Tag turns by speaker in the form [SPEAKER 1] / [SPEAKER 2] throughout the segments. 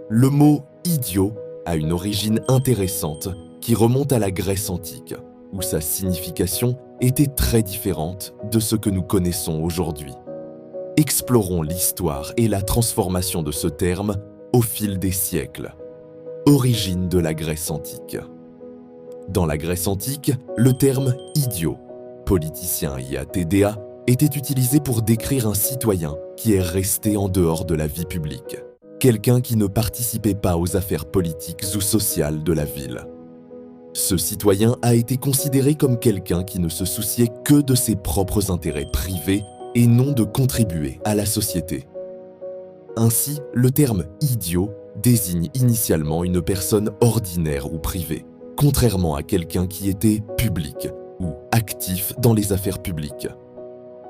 [SPEAKER 1] Le mot « idiot » a une origine intéressante qui remonte à la Grèce antique, où sa signification était très différente de ce que nous connaissons aujourd'hui. Explorons l'histoire et la transformation de ce terme au fil des siècles. Origine de la Grèce antique. Dans la Grèce antique, le terme « idiot », politicien IATDA, était utilisé pour décrire un citoyen qui est resté en dehors de la vie publique, quelqu'un qui ne participait pas aux affaires politiques ou sociales de la ville. Ce citoyen a été considéré comme quelqu'un qui ne se souciait que de ses propres intérêts privés et non de contribuer à la société. Ainsi, le terme « idiot » désigne initialement une personne ordinaire ou privée, contrairement à quelqu'un qui était public ou actif dans les affaires publiques.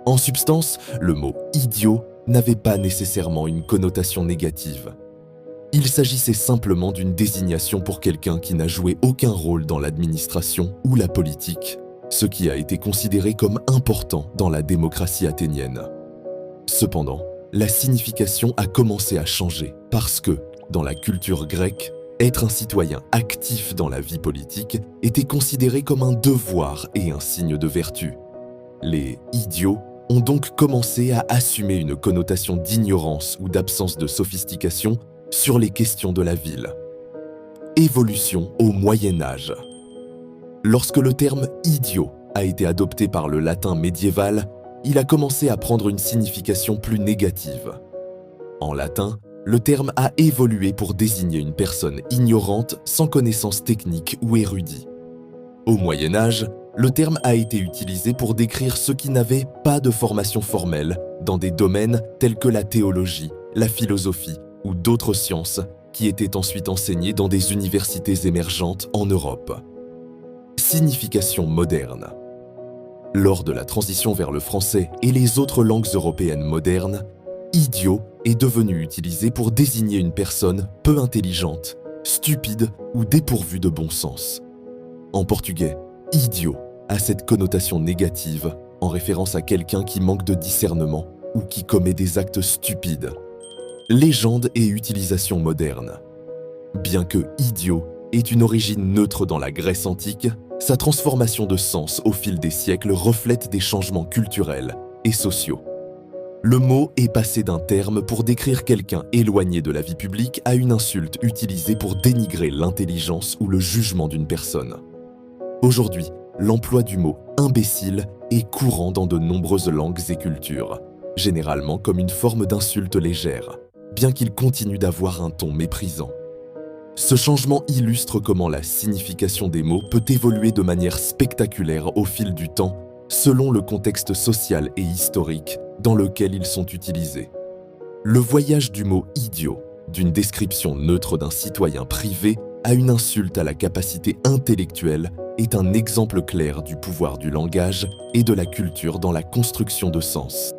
[SPEAKER 1] En substance, le mot « idiot » n'avait pas nécessairement une connotation négative. Il s'agissait simplement d'une désignation pour quelqu'un qui n'a joué aucun rôle dans l'administration ou la politique, ce qui a été considéré comme important dans la démocratie athénienne. Cependant, la signification a commencé à changer parce que, dans la culture grecque, être un citoyen actif dans la vie politique était considéré comme un devoir et un signe de vertu. Les « idiots » ont donc commencé à assumer une connotation d'ignorance ou d'absence de sophistication sur les questions de la ville. Évolution au Moyen Âge. Lorsque le terme « idiot » a été adopté par le latin médiéval, il a commencé à prendre une signification plus négative. En latin, le terme a évolué pour désigner une personne ignorante sans connaissance technique ou érudit. Au Moyen Âge, le terme a été utilisé pour décrire ceux qui n'avaient pas de formation formelle dans des domaines tels que la théologie, la philosophie ou d'autres sciences qui étaient ensuite enseignées dans des universités émergentes en Europe. Signification moderne. Lors de la transition vers le français et les autres langues européennes modernes, « idiot » est devenu utilisé pour désigner une personne peu intelligente, stupide ou dépourvue de bon sens. En portugais, « idiot » a cette connotation négative en référence à quelqu'un qui manque de discernement ou qui commet des actes stupides. Légende et utilisation moderne. Bien que « idiot » ait une origine neutre dans la Grèce antique, sa transformation de sens au fil des siècles reflète des changements culturels et sociaux. Le mot est passé d'un terme pour décrire quelqu'un éloigné de la vie publique à une insulte utilisée pour dénigrer l'intelligence ou le jugement d'une personne. Aujourd'hui, l'emploi du mot « imbécile » est courant dans de nombreuses langues et cultures, généralement comme une forme d'insulte légère, bien qu'il continue d'avoir un ton méprisant. Ce changement illustre comment la signification des mots peut évoluer de manière spectaculaire au fil du temps, selon le contexte social et historique dans lequel ils sont utilisés. Le voyage du mot « idiot », d'une description neutre d'un citoyen privé à une insulte à la capacité intellectuelle, est un exemple clair du pouvoir du langage et de la culture dans la construction de sens.